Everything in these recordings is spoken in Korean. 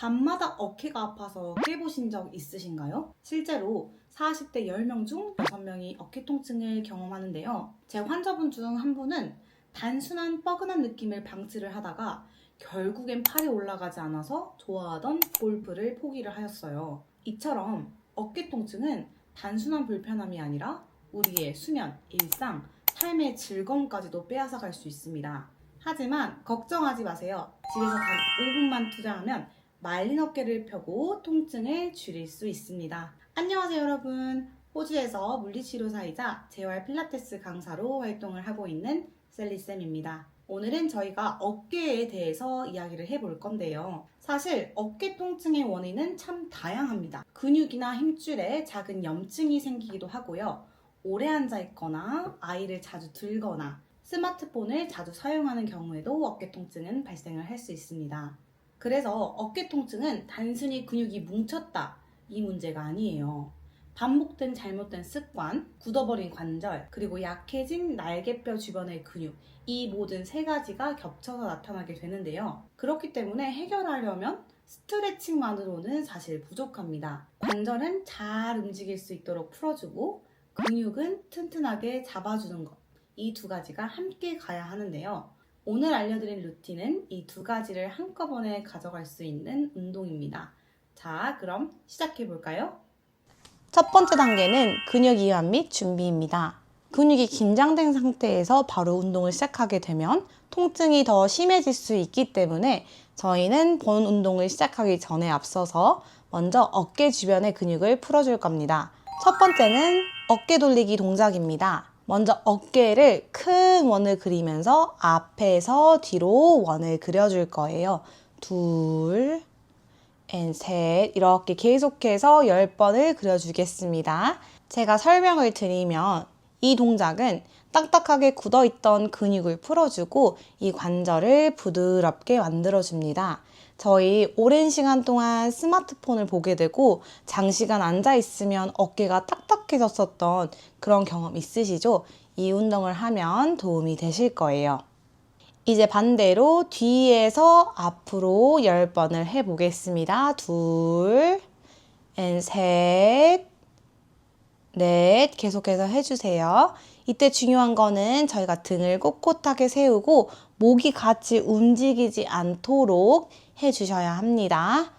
밤마다 어깨가 아파서 깨보신 적 있으신가요? 실제로 40대 10명 중 6명이 어깨 통증을 경험하는데요. 제 환자분 중 한 분은 단순한 뻐근한 느낌을 방치를 하다가 결국엔 팔이 올라가지 않아서 좋아하던 골프를 포기를 하였어요. 이처럼 어깨 통증은 단순한 불편함이 아니라 우리의 수면, 일상, 삶의 즐거움까지도 빼앗아갈 수 있습니다. 하지만 걱정하지 마세요. 집에서 단 5분만 투자하면 말린 어깨를 펴고 통증을 줄일 수 있습니다. 안녕하세요 여러분. 호주에서 물리치료사이자 재활 필라테스 강사로 활동을 하고 있는 셀리쌤입니다. 오늘은 저희가 어깨에 대해서 이야기를 해볼 건데요. 사실 어깨 통증의 원인은 참 다양합니다. 근육이나 힘줄에 작은 염증이 생기기도 하고요. 오래 앉아 있거나 아이를 자주 들거나 스마트폰을 자주 사용하는 경우에도 어깨 통증은 발생을 할 수 있습니다. 그래서 어깨 통증은 단순히 근육이 뭉쳤다 이 문제가 아니에요. 반복된 잘못된 습관, 굳어버린 관절, 그리고 약해진 날개뼈 주변의 근육, 이 모든 세 가지가 겹쳐서 나타나게 되는데요. 그렇기 때문에 해결하려면 스트레칭만으로는 사실 부족합니다. 관절은 잘 움직일 수 있도록 풀어주고 근육은 튼튼하게 잡아주는 것, 이 두 가지가 함께 가야 하는데요. 오늘 알려드린 루틴은 이 두 가지를 한꺼번에 가져갈 수 있는 운동입니다. 자, 그럼 시작해볼까요? 첫 번째 단계는 근육 이완 및 준비입니다. 근육이 긴장된 상태에서 바로 운동을 시작하게 되면 통증이 더 심해질 수 있기 때문에 저희는 본 운동을 시작하기 전에 앞서서 먼저 어깨 주변의 근육을 풀어줄 겁니다. 첫 번째는 어깨 돌리기 동작입니다. 먼저 어깨를 큰 원을 그리면서 앞에서 뒤로 원을 그려줄 거예요. 둘, 셋, 이렇게 계속해서 10번을 그려주겠습니다. 제가 설명을 드리면 이 동작은 딱딱하게 굳어있던 근육을 풀어주고 이 관절을 부드럽게 만들어줍니다. 저희 오랜 시간 동안 스마트폰을 보게 되고 장시간 앉아있으면 어깨가 딱딱해졌었던 그런 경험 있으시죠? 이 운동을 하면 도움이 되실 거예요. 이제 반대로 뒤에서 앞으로 10번을 해보겠습니다. 둘, 셋, 넷, 계속해서 해주세요. 이때 중요한 거는 저희가 등을 꼿꼿하게 세우고 목이 같이 움직이지 않도록 해주셔야 합니다.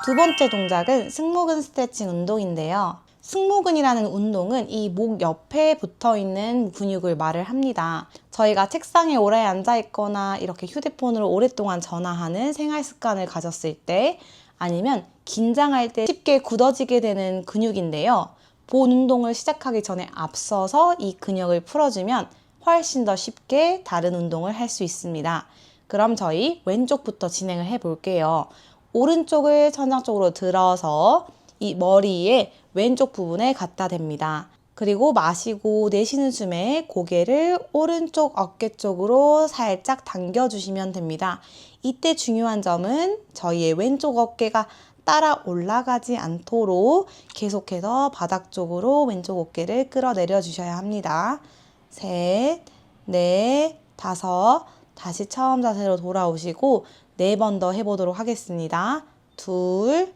두 번째 동작은 승모근 스트레칭 운동인데요. 승모근이라는 운동은 이 목 옆에 붙어 있는 근육을 말을 합니다. 저희가 책상에 오래 앉아 있거나 이렇게 휴대폰으로 오랫동안 전화하는 생활 습관을 가졌을 때 아니면 긴장할 때 쉽게 굳어지게 되는 근육인데요. 본 운동을 시작하기 전에 앞서서 이 근육을 풀어주면 훨씬 더 쉽게 다른 운동을 할 수 있습니다. 그럼 저희 왼쪽부터 진행을 해 볼게요. 오른쪽을 천장 쪽으로 들어서 이 머리에 왼쪽 부분에 갖다 댑니다. 그리고 마시고 내쉬는 숨에 고개를 오른쪽 어깨 쪽으로 살짝 당겨주시면 됩니다. 이때 중요한 점은 저희의 왼쪽 어깨가 따라 올라가지 않도록 계속해서 바닥 쪽으로 왼쪽 어깨를 끌어내려 주셔야 합니다. 셋, 넷, 다섯, 다시 처음 자세로 돌아오시고 4번 더 해보도록 하겠습니다. 둘,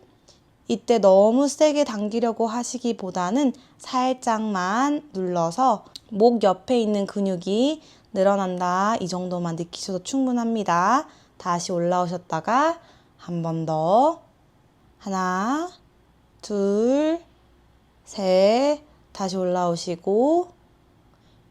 이때 너무 세게 당기려고 하시기보다는 살짝만 눌러서 목 옆에 있는 근육이 늘어난다, 이 정도만 느끼셔도 충분합니다. 다시 올라오셨다가 한 번 더, 하나, 둘, 셋, 다시 올라오시고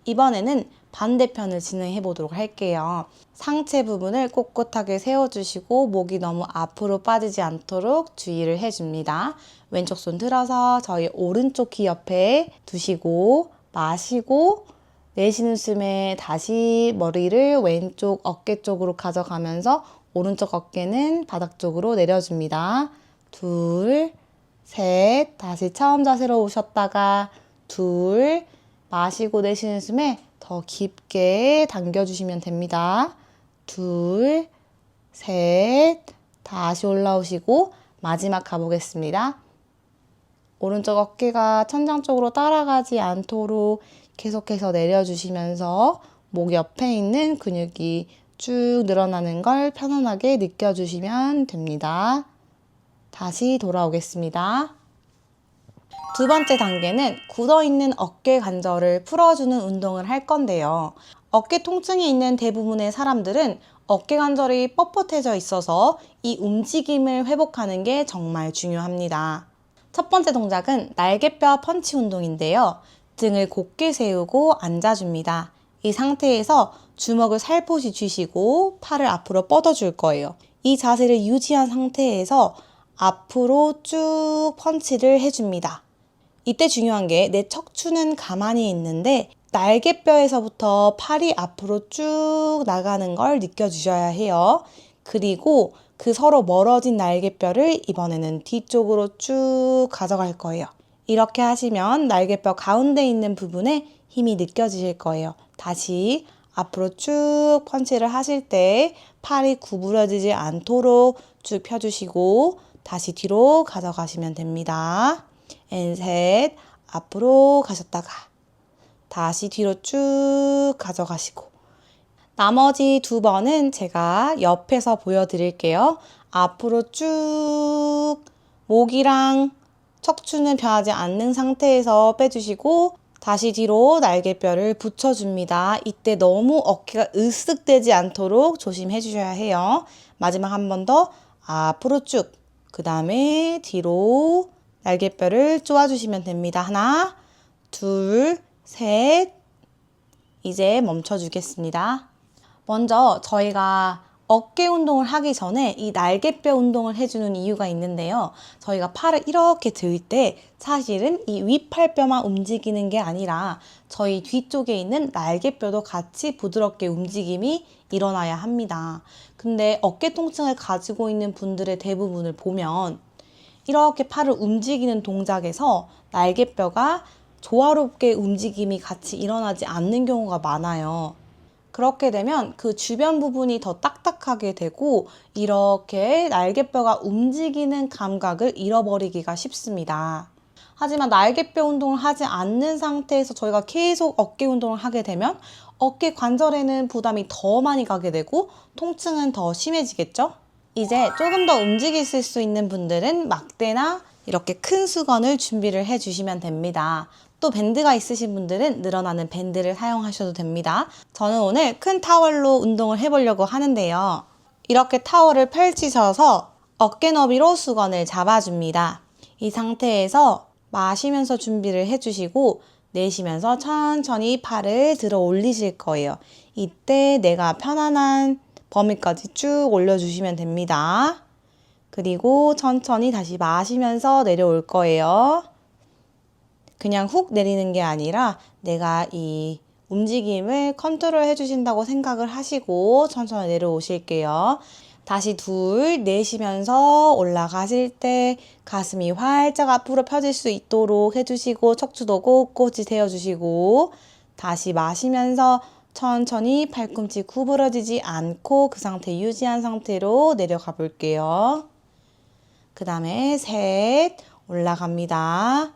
이번에는 반대편을 진행해 보도록 할게요. 상체 부분을 꼿꼿하게 세워주시고 목이 너무 앞으로 빠지지 않도록 주의를 해줍니다. 왼쪽 손 들어서 저희 오른쪽 귀 옆에 두시고 마시고 내쉬는 숨에 다시 머리를 왼쪽 어깨 쪽으로 가져가면서 오른쪽 어깨는 바닥 쪽으로 내려줍니다. 둘, 셋, 다시 처음 자세로 오셨다가 둘, 마시고 내쉬는 숨에 더 깊게 당겨주시면 됩니다. 둘, 셋, 다시 올라오시고 마지막 가보겠습니다. 오른쪽 어깨가 천장 쪽으로 따라가지 않도록 계속해서 내려주시면서 목 옆에 있는 근육이 쭉 늘어나는 걸 편안하게 느껴주시면 됩니다. 다시 돌아오겠습니다. 두 번째 단계는 굳어있는 어깨 관절을 풀어주는 운동을 할 건데요. 어깨 통증이 있는 대부분의 사람들은 어깨 관절이 뻣뻣해져 있어서 이 움직임을 회복하는 게 정말 중요합니다. 첫 번째 동작은 날개뼈 펀치 운동인데요. 등을 곧게 세우고 앉아줍니다. 이 상태에서 주먹을 살포시 쥐시고 팔을 앞으로 뻗어줄 거예요. 이 자세를 유지한 상태에서 앞으로 쭉 펀치를 해줍니다. 이때 중요한 게 내 척추는 가만히 있는데 날개뼈에서부터 팔이 앞으로 쭉 나가는 걸 느껴주셔야 해요. 그리고 그 서로 멀어진 날개뼈를 이번에는 뒤쪽으로 쭉 가져갈 거예요. 이렇게 하시면 날개뼈 가운데 있는 부분에 힘이 느껴지실 거예요. 다시 앞으로 쭉 펀치를 하실 때 팔이 구부러지지 않도록 쭉 펴주시고 다시 뒤로 가져가시면 됩니다. 셋, 앞으로 가셨다가 다시 뒤로 쭉 가져가시고 나머지 두 번은 제가 옆에서 보여드릴게요. 앞으로 쭉 목이랑 척추는 변하지 않는 상태에서 빼주시고 다시 뒤로 날개뼈를 붙여줍니다. 이때 너무 어깨가 으쓱되지 않도록 조심해 주셔야 해요. 마지막 한 번 더 앞으로 쭉, 그 다음에 뒤로 날개뼈를 쪼아주시면 됩니다. 하나, 둘, 셋. 이제 멈춰주겠습니다. 먼저 저희가 어깨 운동을 하기 전에 이 날개뼈 운동을 해주는 이유가 있는데요. 저희가 팔을 이렇게 들 때 사실은 이 윗팔뼈만 움직이는 게 아니라 저희 뒤쪽에 있는 날개뼈도 같이 부드럽게 움직임이 일어나야 합니다. 근데 어깨 통증을 가지고 있는 분들의 대부분을 보면 이렇게 팔을 움직이는 동작에서 날개뼈가 조화롭게 움직임이 같이 일어나지 않는 경우가 많아요. 그렇게 되면 그 주변 부분이 더 딱딱하게 되고 이렇게 날개뼈가 움직이는 감각을 잃어버리기가 쉽습니다. 하지만 날개뼈 운동을 하지 않는 상태에서 저희가 계속 어깨 운동을 하게 되면 어깨 관절에는 부담이 더 많이 가게 되고 통증은 더 심해지겠죠? 이제 조금 더 움직이실 수 있는 분들은 막대나 이렇게 큰 수건을 준비를 해주시면 됩니다. 또 밴드가 있으신 분들은 늘어나는 밴드를 사용하셔도 됩니다. 저는 오늘 큰 타월로 운동을 해보려고 하는데요. 이렇게 타월을 펼치셔서 어깨 너비로 수건을 잡아줍니다. 이 상태에서 마시면서 준비를 해주시고 내쉬면서 천천히 팔을 들어 올리실 거예요. 이때 내가 편안한 범위까지 쭉 올려주시면 됩니다. 그리고 천천히 다시 마시면서 내려올 거예요. 그냥 훅 내리는 게 아니라 내가 이 움직임을 컨트롤 해주신다고 생각을 하시고 천천히 내려오실게요. 다시 둘, 내쉬면서 올라가실 때 가슴이 활짝 앞으로 펴질 수 있도록 해주시고 척추도 꼿꼿이 세워주시고 다시 마시면서 천천히 팔꿈치 구부러지지 않고 그 상태 유지한 상태로 내려가 볼게요. 그 다음에 셋, 올라갑니다.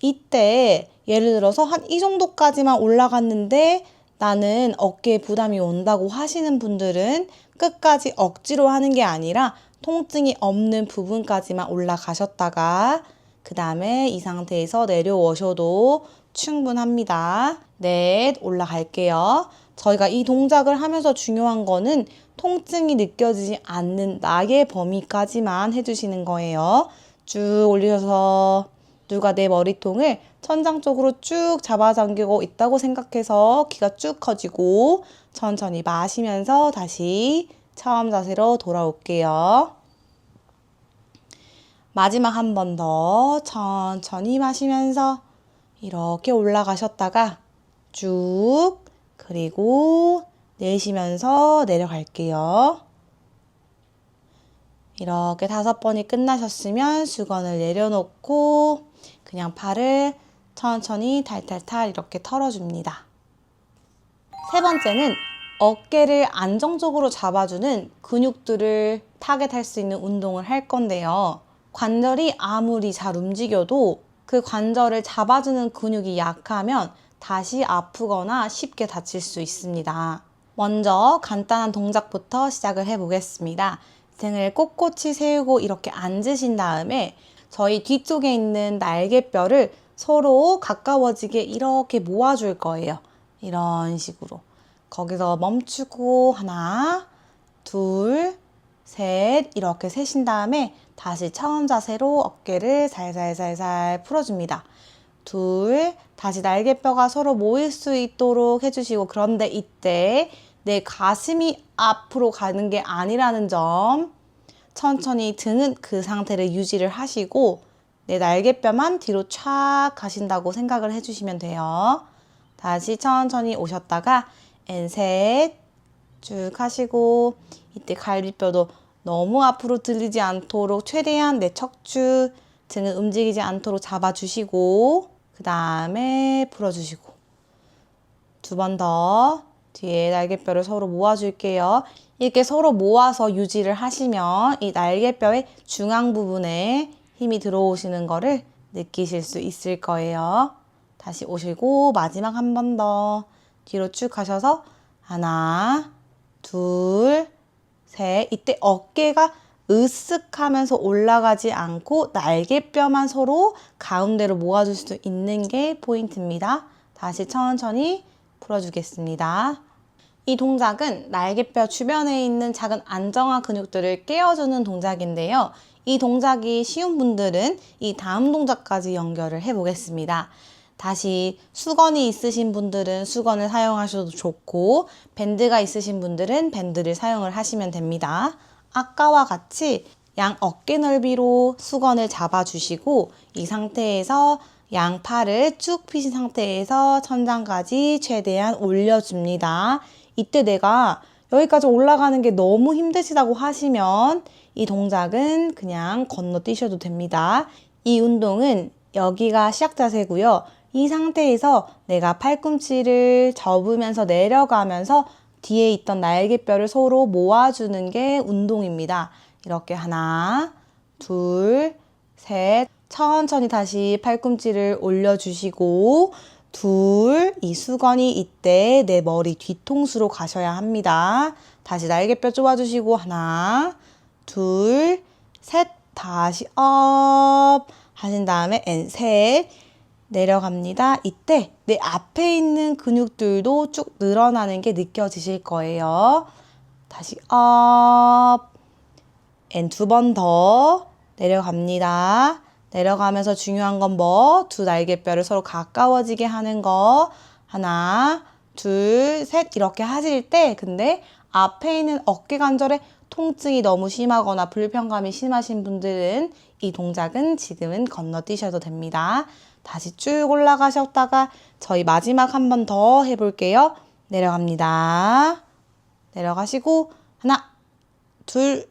이때 예를 들어서 한 이 정도까지만 올라갔는데 나는 어깨에 부담이 온다고 하시는 분들은 끝까지 억지로 하는 게 아니라 통증이 없는 부분까지만 올라가셨다가 그 다음에 이 상태에서 내려오셔도 충분합니다. 넷, 올라갈게요. 저희가 이 동작을 하면서 중요한 거는 통증이 느껴지지 않는 나의 범위까지만 해주시는 거예요. 쭉 올리셔서 누가 내 머리통을 천장 쪽으로 쭉 잡아당기고 있다고 생각해서 귀가 쭉 커지고 천천히 마시면서 다시 처음 자세로 돌아올게요. 마지막 한 번 더 천천히 마시면서 이렇게 올라가셨다가 쭉 그리고 내쉬면서 내려갈게요. 이렇게 5번이 끝나셨으면 수건을 내려놓고 그냥 팔을 천천히 탈탈탈 이렇게 털어줍니다. 세 번째는 어깨를 안정적으로 잡아주는 근육들을 타겟할 수 있는 운동을 할 건데요. 관절이 아무리 잘 움직여도 그 관절을 잡아주는 근육이 약하면 다시 아프거나 쉽게 다칠 수 있습니다. 먼저 간단한 동작부터 시작을 해보겠습니다. 등을 꼿꼿이 세우고 이렇게 앉으신 다음에 저희 뒤쪽에 있는 날개뼈를 서로 가까워지게 이렇게 모아줄 거예요. 이런 식으로. 거기서 멈추고 하나, 둘, 셋 이렇게 세신 다음에 다시 처음 자세로 어깨를 살살살살 풀어줍니다. 둘, 다시 날개뼈가 서로 모일 수 있도록 해주시고, 그런데 이때 내 가슴이 앞으로 가는 게 아니라는 점, 천천히 등은 그 상태를 유지를 하시고 내 날개뼈만 뒤로 촥 가신다고 생각을 해주시면 돼요. 다시 천천히 오셨다가 셋 쭉 하시고, 이때 갈비뼈도 너무 앞으로 들리지 않도록 최대한 내 척추, 등은 움직이지 않도록 잡아주시고, 그 다음에 풀어주시고, 두 번 더 뒤에 날개뼈를 서로 모아줄게요. 이렇게 서로 모아서 유지를 하시면 이 날개뼈의 중앙 부분에 힘이 들어오시는 거를 느끼실 수 있을 거예요. 다시 오시고 마지막 한 번 더 뒤로 쭉 가셔서 하나, 둘, 셋. 이때 어깨가 으쓱하면서 올라가지 않고 날개뼈만 서로 가운데로 모아줄 수 있는 게 포인트입니다. 다시 천천히 풀어주겠습니다. 이 동작은 날개뼈 주변에 있는 작은 안정화 근육들을 깨워주는 동작인데요. 이 동작이 쉬운 분들은 이 다음 동작까지 연결을 해보겠습니다. 다시 수건이 있으신 분들은 수건을 사용하셔도 좋고, 밴드가 있으신 분들은 밴드를 사용을 하시면 됩니다. 아까와 같이 양 어깨 넓이로 수건을 잡아주시고, 이 상태에서 양 팔을 쭉 펴신 상태에서 천장까지 최대한 올려줍니다. 이때 내가 여기까지 올라가는 게 너무 힘드시다고 하시면 이 동작은 그냥 건너뛰셔도 됩니다. 이 운동은 여기가 시작 자세고요. 이 상태에서 내가 팔꿈치를 접으면서 내려가면서 뒤에 있던 날개뼈를 서로 모아주는 게 운동입니다. 이렇게 하나, 둘, 셋. 천천히 다시 팔꿈치를 올려주시고, 둘, 이 수건이 이때 내 머리 뒤통수로 가셔야 합니다. 다시 날개뼈 좁아주시고 하나, 둘, 셋. 다시 업 하신 다음에 셋. 내려갑니다. 이때 내 앞에 있는 근육들도 쭉 늘어나는 게 느껴지실 거예요. 다시 업, 두 번 더 내려갑니다. 내려가면서 중요한 건 두 날개뼈를 서로 가까워지게 하는 거. 하나, 둘, 셋 이렇게 하실 때 근데 앞에 있는 어깨 관절에 통증이 너무 심하거나 불편감이 심하신 분들은 이 동작은 지금은 건너뛰셔도 됩니다. 다시 쭉 올라가셨다가 저희 마지막 한 번 더 해볼게요. 내려갑니다. 내려가시고 하나, 둘,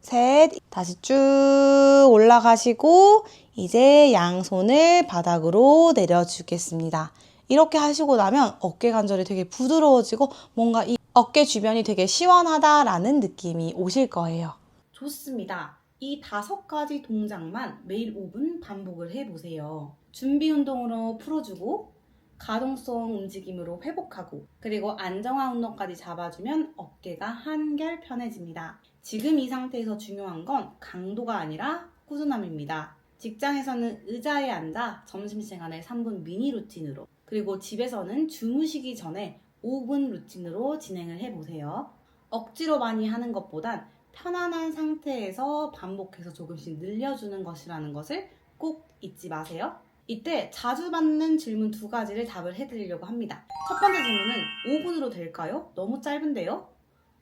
셋. 다시 쭉 올라가시고 이제 양손을 바닥으로 내려주겠습니다. 이렇게 하시고 나면 어깨 관절이 되게 부드러워지고 뭔가 이 어깨 주변이 되게 시원하다라는 느낌이 오실 거예요. 좋습니다. 이 5가지 동작만 매일 5분 반복을 해보세요. 준비 운동으로 풀어주고, 가동성 움직임으로 회복하고, 그리고 안정화 운동까지 잡아주면 어깨가 한결 편해집니다. 지금 이 상태에서 중요한 건 강도가 아니라 꾸준함입니다. 직장에서는 의자에 앉아 점심시간에 3분 미니 루틴으로, 그리고 집에서는 주무시기 전에 5분 루틴으로 진행을 해보세요. 억지로 많이 하는 것보단 편안한 상태에서 반복해서 조금씩 늘려주는 것이라는 것을 꼭 잊지 마세요. 이때 자주 받는 질문 2가지를 답을 해드리려고 합니다. 첫 번째 질문은 5분으로 될까요? 너무 짧은데요?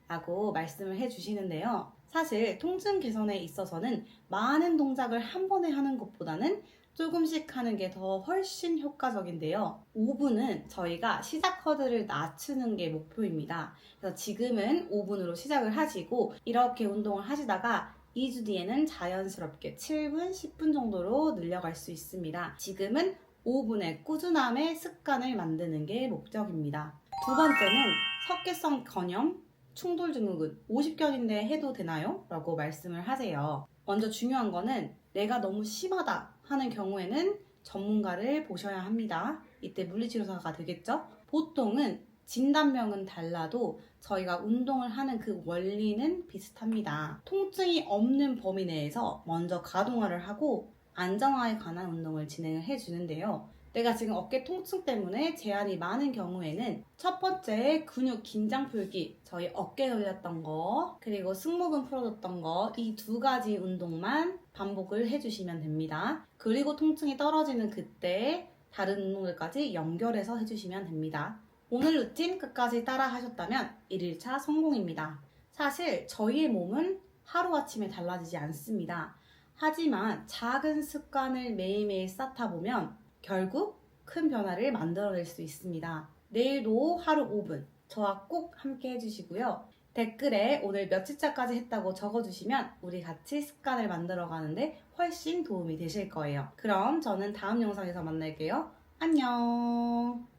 라고 말씀을 해주시는데요. 사실 통증 개선에 있어서는 많은 동작을 한 번에 하는 것보다는 조금씩 하는 게 더 훨씬 효과적인데요. 5분은 저희가 시작 허들을 낮추는 게 목표입니다. 그래서 지금은 5분으로 시작을 하시고 이렇게 운동을 하시다가 2주 뒤에는 자연스럽게 7분, 10분 정도로 늘려갈 수 있습니다. 지금은 5분의 꾸준함의 습관을 만드는 게 목적입니다. 두 번째는 석회성 건염, 충돌 증후군 50견인데 해도 되나요? 라고 말씀을 하세요. 먼저 중요한 거는 내가 너무 심하다 하는 경우에는 전문가를 보셔야 합니다. 이때 물리치료사가 되겠죠? 보통은 진단명은 달라도 저희가 운동을 하는 그 원리는 비슷합니다. 통증이 없는 범위 내에서 먼저 가동화를 하고 안정화에 관한 운동을 진행을 해주는데요. 내가 지금 어깨 통증 때문에 제한이 많은 경우에는 첫 번째 근육 긴장 풀기, 저희 어깨 돌렸던 거, 그리고 승모근 풀어줬던 거, 이 두 가지 운동만 반복을 해주시면 됩니다. 그리고 통증이 떨어지는 그때 다른 운동들까지 연결해서 해주시면 됩니다. 오늘 루틴 끝까지 따라 하셨다면 1일차 성공입니다. 사실 저희의 몸은 하루아침에 달라지지 않습니다. 하지만 작은 습관을 매일매일 쌓다 보면 결국 큰 변화를 만들어낼 수 있습니다. 내일도 하루 5분 저와 꼭 함께 해주시고요. 댓글에 오늘 며칠차까지 했다고 적어주시면 우리 같이 습관을 만들어가는데 훨씬 도움이 되실 거예요. 그럼 저는 다음 영상에서 만날게요. 안녕.